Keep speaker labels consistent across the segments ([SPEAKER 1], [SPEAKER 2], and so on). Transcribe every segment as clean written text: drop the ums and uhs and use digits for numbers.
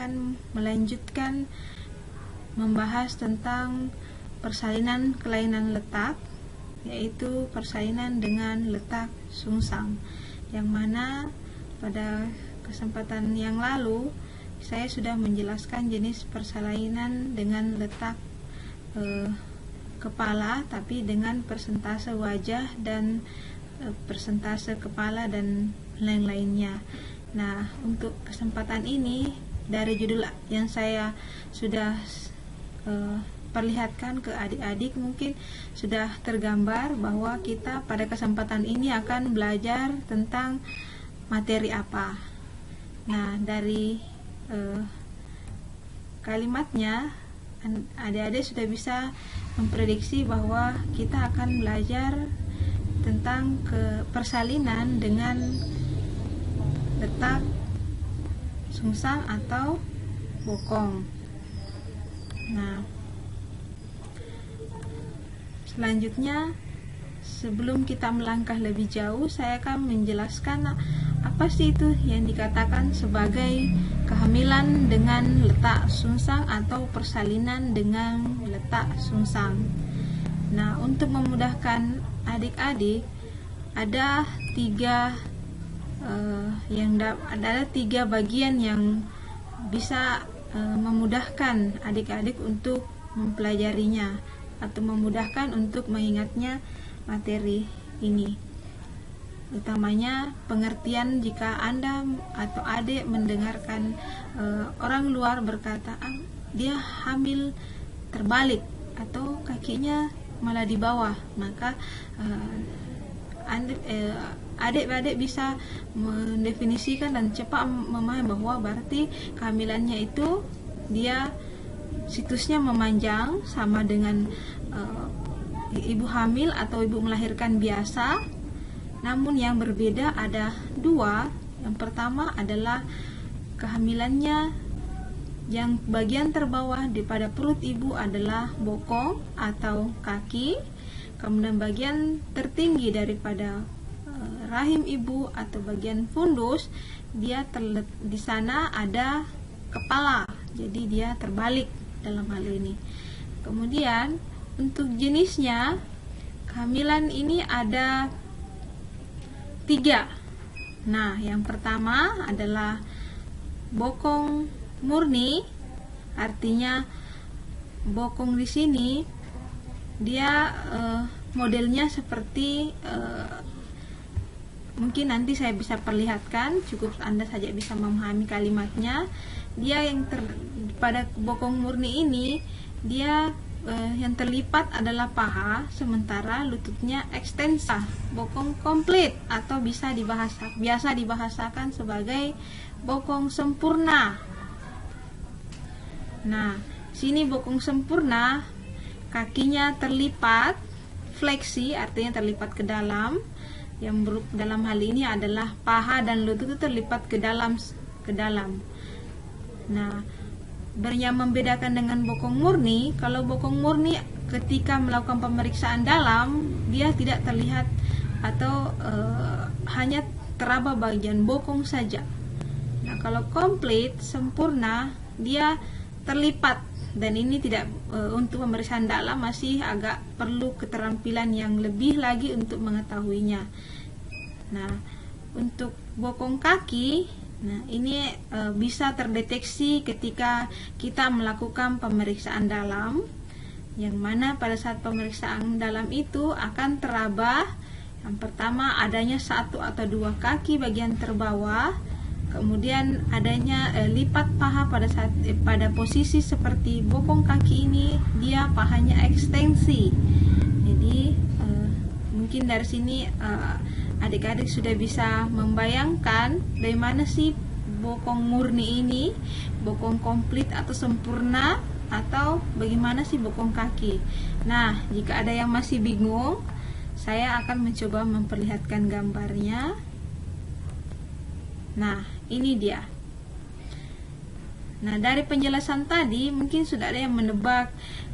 [SPEAKER 1] akan melanjutkan membahas tentang persalinan kelainan letak, yaitu persalinan dengan letak sungsang, yang mana pada kesempatan yang lalu saya sudah menjelaskan jenis persalinan dengan letak kepala, tapi dengan persentase wajah dan persentase kepala dan lain-lainnya. Nah, untuk kesempatan ini, dari judul yang saya sudah perlihatkan ke adik-adik, mungkin sudah tergambar bahwa kita pada kesempatan ini akan belajar tentang materi apa. Nah, dari kalimatnya adik-adik sudah bisa memprediksi bahwa kita akan belajar tentang persalinan dengan letak sungsang atau bokong. Nah, selanjutnya, sebelum kita melangkah lebih jauh, saya akan menjelaskan apa sih itu yang dikatakan sebagai kehamilan dengan letak sungsang atau persalinan dengan letak sungsang. Nah, untuk memudahkan adik-adik, ada tiga bagian yang bisa memudahkan adik-adik untuk mempelajarinya atau memudahkan untuk mengingatnya materi ini. Utamanya pengertian jika Anda atau adik mendengarkan orang luar berkata, dia hamil terbalik atau kakinya malah di bawah, maka adik-adik bisa mendefinisikan dan cepat memahami bahwa berarti kehamilannya itu dia situsnya memanjang, sama dengan ibu hamil atau ibu melahirkan biasa. Namun yang berbeda ada dua. Yang pertama adalah kehamilannya yang bagian terbawah daripada perut ibu adalah bokong atau kaki, kemudian bagian tertinggi daripada rahim ibu atau bagian fundus, di sana ada kepala, jadi dia terbalik dalam hal ini. Kemudian untuk jenisnya, kehamilan ini ada 3. Nah, yang pertama adalah bokong murni, artinya bokong di sini dia modelnya seperti mungkin nanti saya bisa perlihatkan, cukup Anda saja bisa memahami kalimatnya. Dia pada bokong murni ini dia yang terlipat adalah paha, sementara lututnya ekstensa, bokong komplit, atau biasa dibahasakan sebagai bokong sempurna. Nah, sini bokong sempurna, kakinya terlipat, fleksi artinya terlipat ke dalam. Yang dalam hal ini adalah paha dan lutut itu terlipat ke dalam. Nah, yang membedakan dengan bokong murni, kalau bokong murni ketika melakukan pemeriksaan dalam, dia tidak terlihat atau hanya teraba bagian bokong saja. Nah, kalau komplit sempurna, dia terlipat, dan ini tidak untuk pemeriksaan dalam masih agak perlu keterampilan yang lebih lagi untuk mengetahuinya. Nah, untuk bokong kaki, nah ini bisa terdeteksi ketika kita melakukan pemeriksaan dalam, yang mana pada saat pemeriksaan dalam itu akan teraba yang pertama adanya 1 atau 2 kaki bagian terbawah, kemudian adanya lipat paha pada posisi seperti bokong kaki ini, dia pahanya ekstensi. Jadi mungkin dari sini adik-adik sudah bisa membayangkan dari mana sih bokong murni ini, bokong komplit atau sempurna, atau bagaimana sih bokong kaki. Nah, jika ada yang masih bingung, saya akan mencoba memperlihatkan gambarnya. Nah, ini dia. Nah, dari penjelasan tadi mungkin sudah ada yang menebak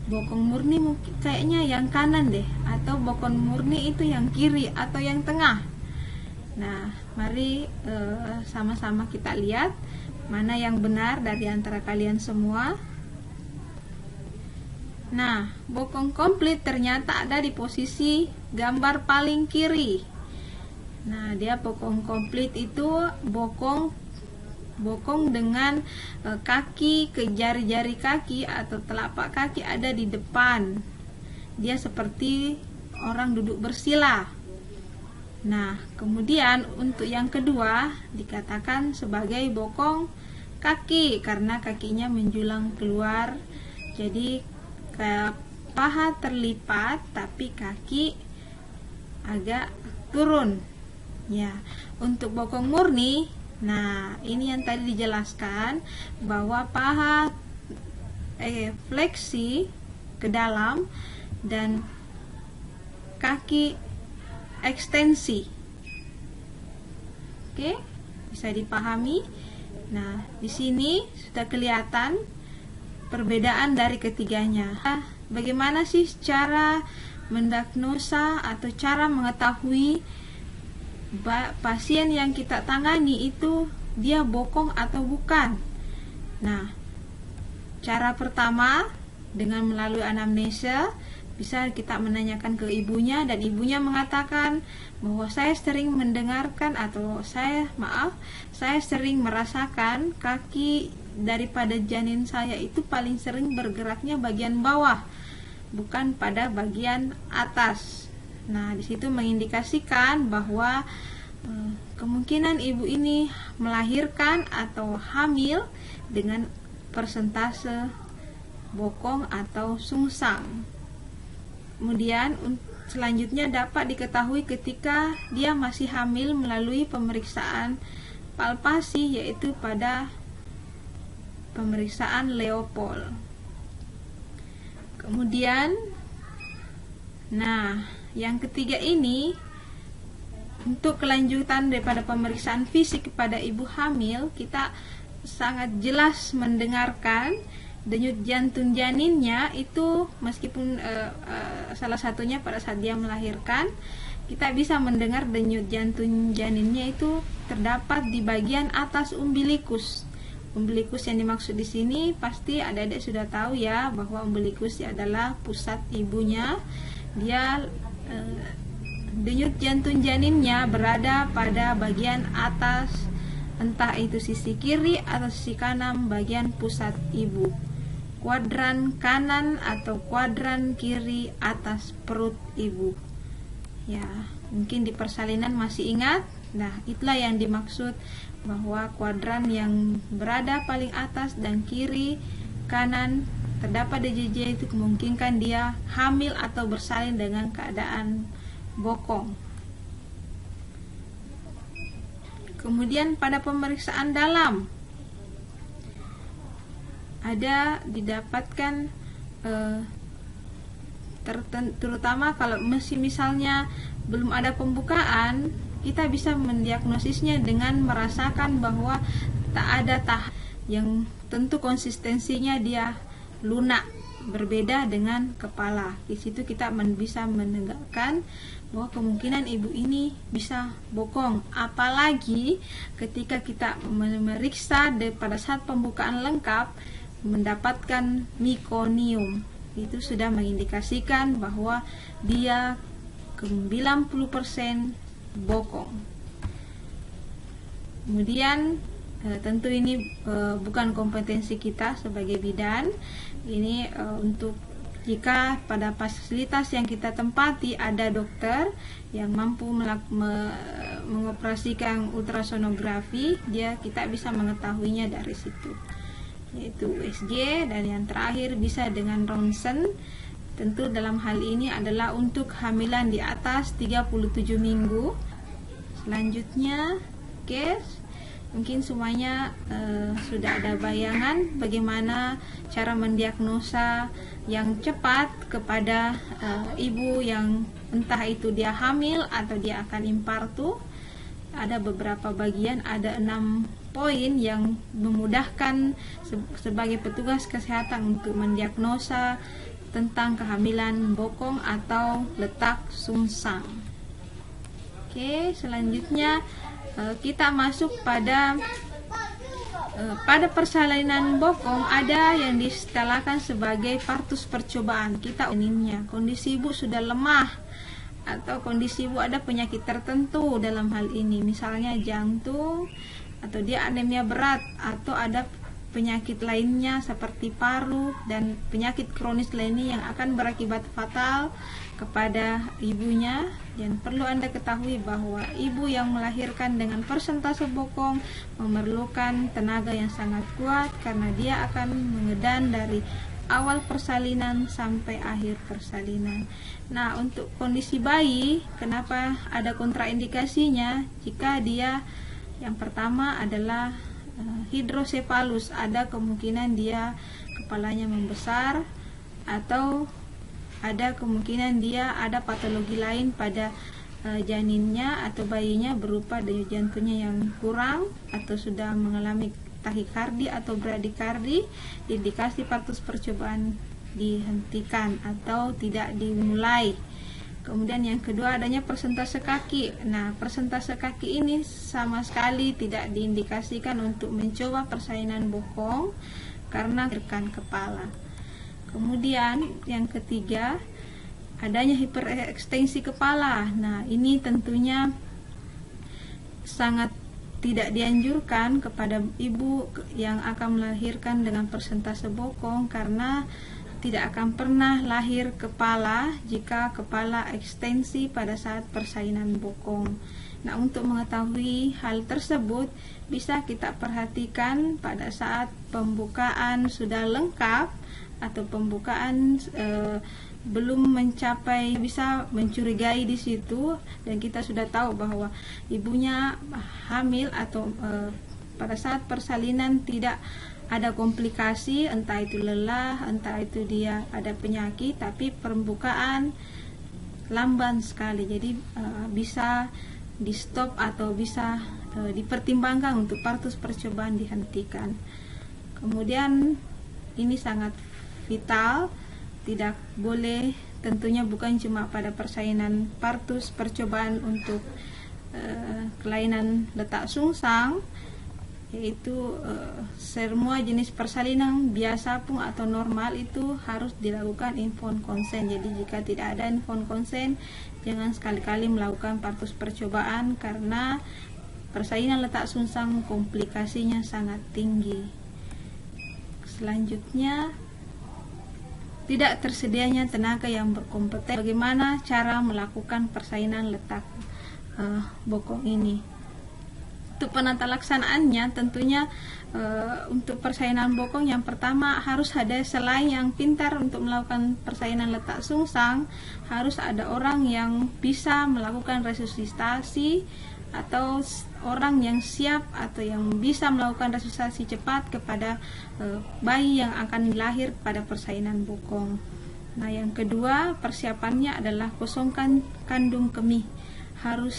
[SPEAKER 1] bokong murni mungkin kayaknya yang kanan deh, atau bokong murni itu yang kiri atau yang tengah. Nah, mari sama-sama kita lihat Mana yang benar dari antara kalian semua? Nah, bokong komplit ternyata ada di posisi gambar paling kiri. Nah, dia bokong komplit itu bokong dengan kaki ke jari-jari kaki atau telapak kaki ada di depan. Dia seperti orang duduk bersila. Nah, kemudian untuk yang kedua dikatakan sebagai bokong kaki karena kakinya menjulang keluar. Jadi paha terlipat tapi kaki agak turun. Ya, untuk bokong murni, nah ini yang tadi dijelaskan bahwa paha fleksi ke dalam dan kaki ekstensi. Oke, bisa dipahami. Nah, di sini sudah kelihatan perbedaan dari ketiganya. Bagaimana sih cara mendiagnosa atau cara mengetahui pasien yang kita tangani itu dia bokong atau bukan? Nah, cara pertama dengan melalui anamnesa, bisa kita menanyakan ke ibunya dan ibunya mengatakan bahwa saya sering mendengarkan atau saya sering merasakan kaki daripada janin saya itu paling sering bergeraknya bagian bawah, bukan pada bagian atas. Nah, di situ mengindikasikan bahwa kemungkinan ibu ini melahirkan atau hamil dengan persentase bokong atau sungsang. Kemudian selanjutnya dapat diketahui ketika dia masih hamil melalui pemeriksaan palpasi, yaitu pada pemeriksaan Leopold. Kemudian, nah, yang ketiga ini untuk kelanjutan daripada pemeriksaan fisik kepada ibu hamil, kita sangat jelas mendengarkan denyut jantung janinnya itu, meskipun salah satunya pada saat dia melahirkan, kita bisa mendengar denyut jantung janinnya itu terdapat di bagian atas umbilikus. Umbilikus yang dimaksud di sini pasti adik-adik sudah tahu ya, bahwa umbilikus adalah pusat ibunya. Dia denyut jantung janinnya berada pada bagian atas, entah itu sisi kiri atau sisi kanan bagian pusat ibu, kuadran kanan atau kuadran kiri atas perut ibu. Ya, mungkin di persalinan masih ingat. Nah, itulah yang dimaksud bahwa kuadran yang berada paling atas dan kiri kanan terdapat DJJ itu kemungkinan dia hamil atau bersalin dengan keadaan bokong. Kemudian pada pemeriksaan dalam ada didapatkan terutama kalau misalnya belum ada pembukaan, kita bisa mendiagnosisnya dengan merasakan bahwa tak ada yang tentu konsistensinya dia lunak, berbeda dengan kepala. Di situ kita bisa menegakkan bahwa kemungkinan ibu ini bisa bokong, apalagi ketika kita memeriksa pada saat pembukaan lengkap mendapatkan mekonium. Itu sudah mengindikasikan bahwa dia 90% bokong. Kemudian tentu ini bukan kompetensi kita sebagai bidan. Ini untuk jika pada fasilitas yang kita tempati ada dokter yang mampu mengoperasikan ultrasonografi, kita bisa mengetahuinya dari situ, yaitu USG, dan yang terakhir bisa dengan ronsen. Tentu dalam hal ini adalah untuk kehamilan di atas 37 minggu. Selanjutnya, mungkin semuanya sudah ada bayangan bagaimana cara mendiagnosa yang cepat kepada ibu yang entah itu dia hamil atau dia akan infartu. Ada beberapa bagian, ada 6 poin yang memudahkan sebagai petugas kesehatan untuk mendiagnosa tentang kehamilan bokong atau letak sungsang. Oke, selanjutnya kita masuk pada Pada persalinan bokong ada yang diistilahkan sebagai partus percobaan. Kita janinnya, kondisi ibu sudah lemah atau kondisi ibu ada penyakit tertentu dalam hal ini, misalnya jantung atau dia anemia berat atau ada penyakit lainnya seperti paru dan penyakit kronis lainnya yang akan berakibat fatal kepada ibunya. Dan perlu Anda ketahui bahwa ibu yang melahirkan dengan persentase bokong memerlukan tenaga yang sangat kuat karena dia akan mengedan dari awal persalinan sampai akhir persalinan. Nah, untuk kondisi bayi, kenapa ada kontraindikasinya? Jika dia yang pertama adalah hidrosefalus, ada kemungkinan dia kepalanya membesar atau ada kemungkinan dia ada patologi lain pada janinnya atau bayinya berupa denyut jantungnya yang kurang atau sudah mengalami tahikardi atau bradikardi. Indikasi partus percobaan dihentikan atau tidak dimulai. Kemudian yang kedua adanya persentase kaki. Nah, persentase kaki ini sama sekali tidak diindikasikan untuk mencoba persalinan bokong karena rekan kepala. Kemudian yang ketiga adanya hiperekstensi kepala. Nah, ini tentunya sangat tidak dianjurkan kepada ibu yang akan melahirkan dengan persentase bokong karena tidak akan pernah lahir kepala jika kepala ekstensi pada saat persalinan bokong. Nah, untuk mengetahui hal tersebut bisa kita perhatikan pada saat pembukaan sudah lengkap atau pembukaan belum mencapai, bisa mencurigai di situ dan kita sudah tahu bahwa ibunya hamil atau pada saat persalinan tidak ada komplikasi, entah itu lelah, entah itu dia ada penyakit, tapi pembukaan lamban sekali, jadi bisa di stop atau bisa dipertimbangkan untuk partus percobaan dihentikan. Kemudian ini sangat vital, tidak boleh, tentunya bukan cuma pada persalinan partus percobaan untuk kelainan letak sungsang, yaitu semua jenis persalinan biasa pun atau normal itu harus dilakukan informed consent. Jadi jika tidak ada informed consent, jangan sekali-kali melakukan partus percobaan karena persalinan letak sungsang komplikasinya sangat tinggi. Selanjutnya, tidak tersedianya tenaga yang berkompeten. Bagaimana cara melakukan persalinan letak bokong ini? Untuk penata laksanaannya tentunya untuk persalinan bokong yang pertama harus ada, selain yang pintar untuk melakukan persalinan letak sungsang, harus ada orang yang bisa melakukan resusitasi atau orang yang siap atau yang bisa melakukan resusitasi cepat kepada bayi yang akan lahir pada persalinan bokong. Nah, yang kedua persiapannya adalah kosongkan kandung kemih. Harus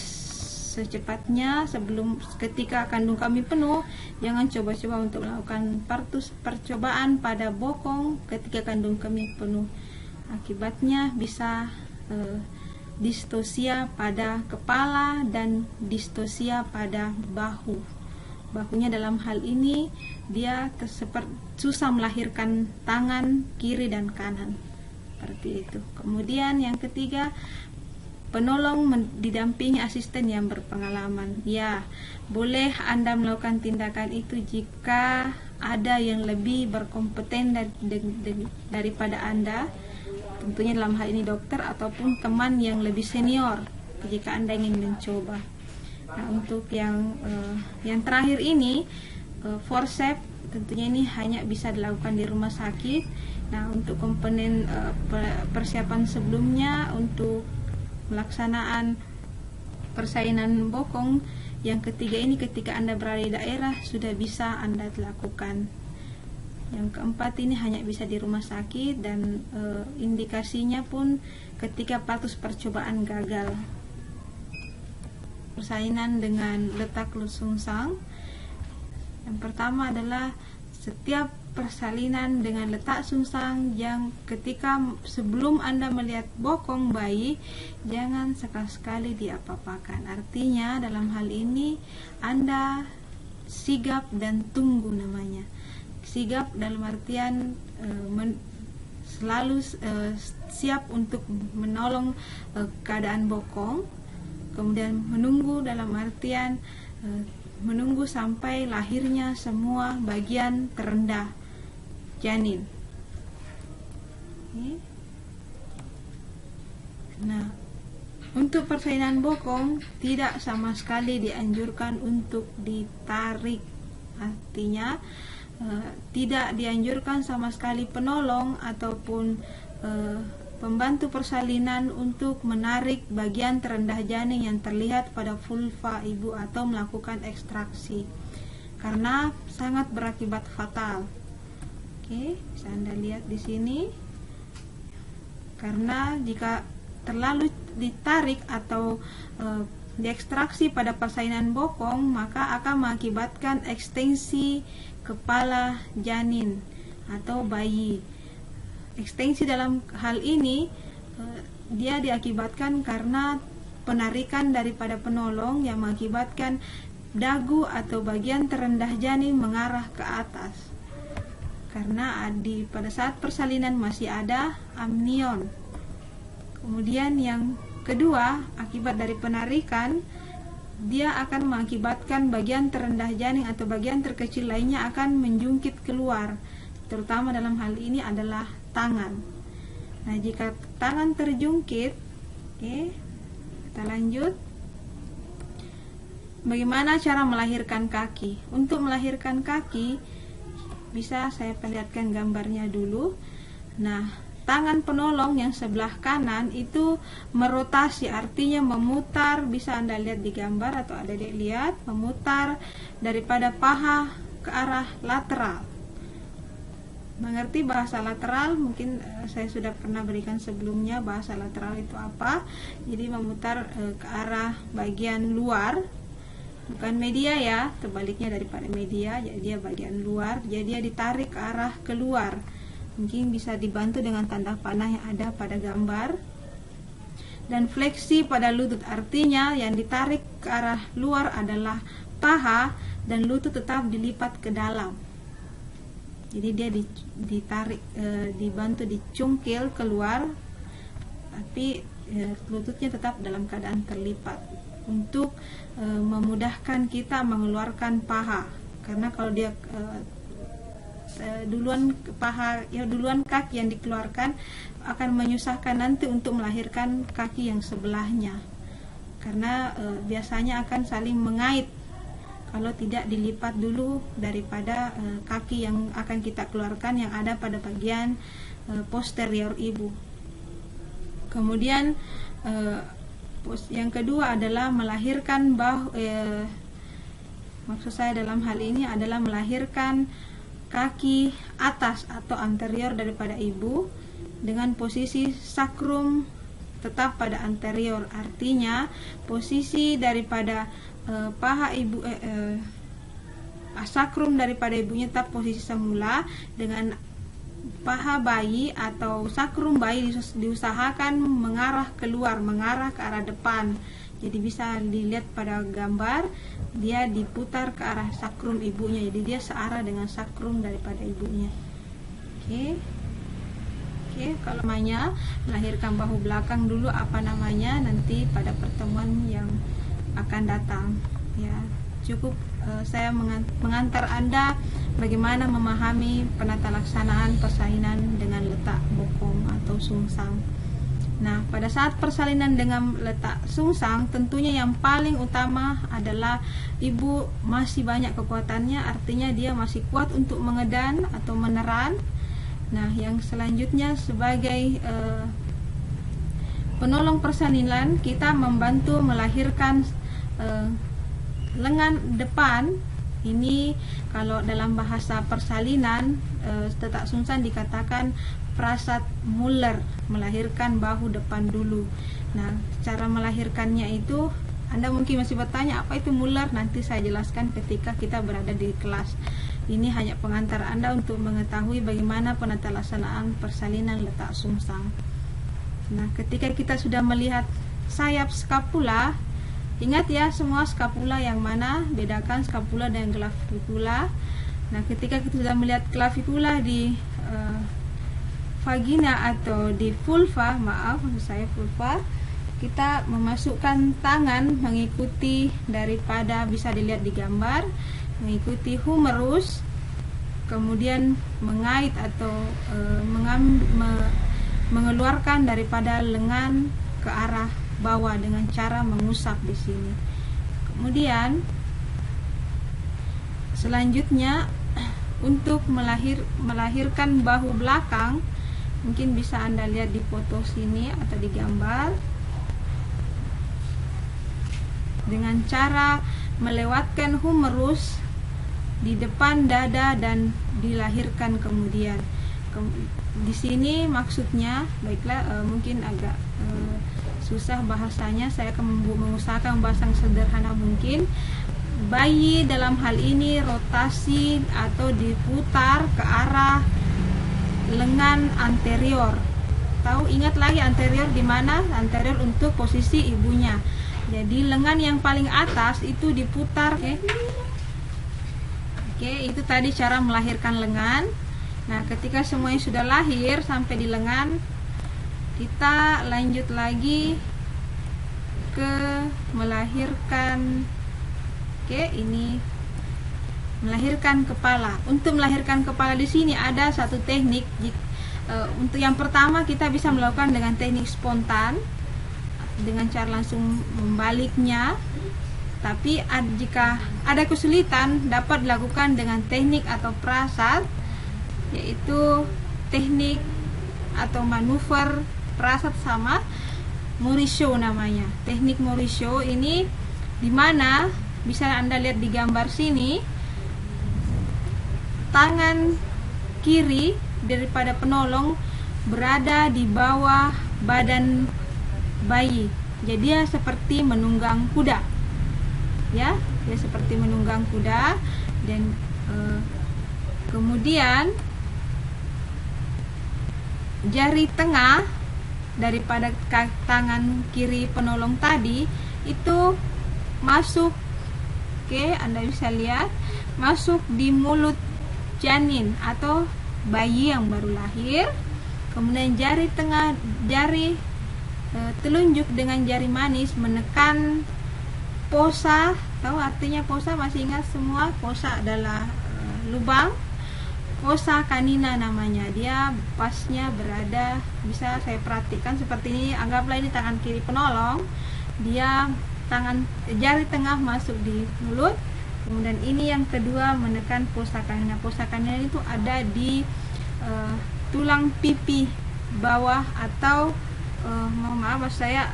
[SPEAKER 1] secepatnya, sebelum ketika kandung kemih penuh, jangan coba-coba untuk melakukan partus percobaan pada bokong ketika kandung kemih penuh. Akibatnya bisa distosia pada kepala dan distosia pada bahu. Bahunya dalam hal ini dia susah melahirkan tangan kiri dan kanan, seperti itu. Kemudian yang ketiga, penolong didampingi asisten yang berpengalaman. Ya, boleh Anda melakukan tindakan itu jika ada yang lebih berkompeten daripada Anda, tentunya dalam hal ini dokter ataupun teman yang lebih senior jika Anda ingin mencoba. Nah, untuk yang terakhir ini, forceps, tentunya ini hanya bisa dilakukan di rumah sakit. Nah, untuk komponen persiapan sebelumnya untuk pelaksanaan persalinan bokong yang ketiga ini, ketika Anda berada di daerah sudah bisa Anda lakukan. Yang keempat ini hanya bisa di rumah sakit dan indikasinya pun ketika partus percobaan gagal. Persalinan dengan letak sungsang, yang pertama adalah setiap persalinan dengan letak sungsang yang ketika sebelum Anda melihat bokong bayi, jangan sekali-sekali diapa-apakan. Artinya dalam hal ini Anda sigap dan tunggu namanya. Sigap dalam artian selalu siap untuk menolong keadaan bokong. Kemudian menunggu dalam artian menunggu sampai lahirnya semua bagian terendah janin. Nah, untuk persalinan bokong tidak sama sekali dianjurkan untuk ditarik. Artinya tidak dianjurkan sama sekali penolong ataupun pembantu persalinan untuk menarik bagian terendah janin yang terlihat pada vulva ibu atau melakukan ekstraksi, karena sangat berakibat fatal. Oke, bisa Anda lihat di sini. Karena jika terlalu ditarik atau diekstraksi pada persalinan bokong, maka akan mengakibatkan ekstensi kepala janin atau bayi. Ekstensi dalam hal ini dia diakibatkan karena penarikan daripada penolong yang mengakibatkan dagu atau bagian terendah janin mengarah ke atas. Karena pada saat persalinan masih ada amnion. Kemudian yang kedua, akibat dari penarikan, dia akan mengakibatkan bagian terendah janin atau bagian terkecil lainnya akan menjungkit keluar. Terutama dalam hal ini adalah tangan. Nah, jika tangan terjungkit, kita lanjut. Bagaimana cara melahirkan kaki? Untuk melahirkan kaki, bisa saya perlihatkan gambarnya dulu. Nah, tangan penolong yang sebelah kanan itu merotasi, artinya memutar. Bisa Anda lihat di gambar atau Adik lihat, memutar daripada paha ke arah lateral. Mengerti bahasa lateral? Mungkin saya sudah pernah berikan sebelumnya bahasa lateral itu apa. Jadi memutar ke arah bagian luar, bukan media ya, terbaliknya daripada media. Jadi dia bagian luar, jadi dia ditarik ke arah keluar. Mungkin bisa dibantu dengan tanda panah yang ada pada gambar. Dan fleksi pada lutut, artinya yang ditarik ke arah luar adalah paha dan lutut tetap dilipat ke dalam. Jadi dia ditarik, dibantu dicungkil keluar, tapi lututnya tetap dalam keadaan terlipat untuk memudahkan kita mengeluarkan paha. Karena kalau dia duluan paha, ya duluan kaki yang dikeluarkan, akan menyusahkan nanti untuk melahirkan kaki yang sebelahnya. Karena biasanya akan saling mengait kalau tidak dilipat dulu daripada kaki yang akan kita keluarkan yang ada pada bagian posterior ibu. Kemudian yang kedua adalah melahirkan maksud saya dalam hal ini adalah melahirkan kaki atas atau anterior daripada ibu dengan posisi sakrum tetap pada anterior. Artinya posisi daripada paha ibu, sakrum daripada ibunya tetap posisi semula, dengan paha bayi atau sakrum bayi diusahakan mengarah keluar, mengarah ke arah depan. Jadi bisa dilihat pada gambar, dia diputar ke arah sakrum ibunya, jadi dia searah dengan sakrum daripada ibunya. Oke, kalau namanya melahirkan bahu belakang dulu, apa namanya nanti pada pertemuan yang akan datang ya. Cukup saya mengantar Anda bagaimana memahami penata laksanaan persalinan dengan letak bokong atau sungsang. Nah, pada saat persalinan dengan letak sungsang, tentunya yang paling utama adalah ibu masih banyak kekuatannya, artinya dia masih kuat untuk mengedan atau meneran. Nah, yang selanjutnya sebagai penolong persalinan, kita membantu melahirkan lengan depan. Ini kalau dalam bahasa persalinan letak sungsang dikatakan prasat Muller, melahirkan bahu depan dulu. Nah, cara melahirkannya itu Anda mungkin masih bertanya apa itu Muller. Nanti saya jelaskan ketika kita berada di kelas. Ini hanya pengantar Anda untuk mengetahui bagaimana penata laksanaan persalinan letak sungsang. Nah, ketika kita sudah melihat sayap skapula, Ingat ya semua skapula yang mana, bedakan skapula dengan clavicula. Nah, ketika kita sudah melihat clavicula di vagina atau di vulva, maaf maksud saya vulva, kita memasukkan tangan mengikuti daripada, bisa dilihat di gambar, mengikuti humerus, kemudian mengait atau mengeluarkan daripada lengan ke arah bawah dengan cara mengusap di sini. Kemudian selanjutnya untuk melahirkan bahu belakang, mungkin bisa Anda lihat di foto sini atau di gambar, dengan cara melewatkan humerus di depan dada dan dilahirkan kemudian. Di sini maksudnya, baiklah, mungkin agak susah bahasanya, saya akan mengusahakan bahasa yang sederhana mungkin. Bayi dalam hal ini rotasi atau diputar ke arah lengan anterior. Tahu, ingat lagi anterior di mana? Anterior untuk posisi ibunya. Jadi lengan yang paling atas itu diputar, oke, itu tadi cara melahirkan lengan. Nah, ketika semuanya sudah lahir sampai di lengan, kita lanjut lagi ke melahirkan, ini melahirkan kepala. Untuk melahirkan kepala di sini ada satu teknik. Untuk yang pertama kita bisa melakukan dengan teknik spontan, dengan cara langsung membaliknya. Tapi jika ada kesulitan, dapat dilakukan dengan teknik atau prasat, yaitu teknik atau manuver prasat sama Mauricio namanya. Teknik Mauricio ini dimana bisa Anda lihat di gambar sini, tangan kiri daripada penolong berada di bawah badan bayi. Jadi dia seperti menunggang kuda, ya, dia seperti menunggang kuda. Dan kemudian jari tengah daripada tangan kiri penolong tadi itu masuk, Anda bisa lihat, masuk di mulut janin atau bayi yang baru lahir. Kemudian jari tengah, jari telunjuk dengan jari manis menekan posa. Tahu artinya posa? Masih ingat semua? Posa adalah lubang. Posa canina namanya. Dia pasnya berada, bisa saya perhatikan seperti ini. Anggaplah ini tangan kiri penolong, dia jari tengah masuk di mulut. Kemudian ini yang kedua menekan posa canina. Posa canina itu ada di tulang pipi bawah atau mohon maaf saya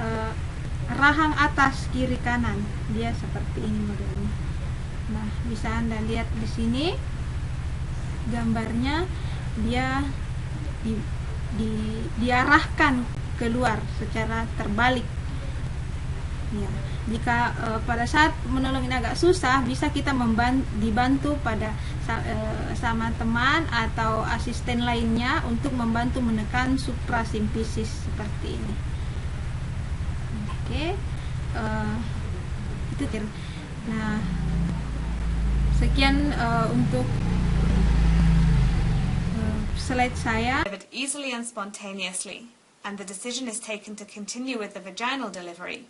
[SPEAKER 1] rahang atas kiri kanan. Dia seperti ini modelnya. Nah, bisa Anda lihat di sini gambarnya, dia diarahkan keluar secara terbalik. Ya, jika pada saat menolong ini agak susah, bisa kita dibantu sama teman atau asisten lainnya untuk membantu menekan suprasimfisis seperti ini. Oke, itu. Nah, sekian untuk slide saya.
[SPEAKER 2] Easily and spontaneously, and the decision is taken to continue with the vaginal delivery.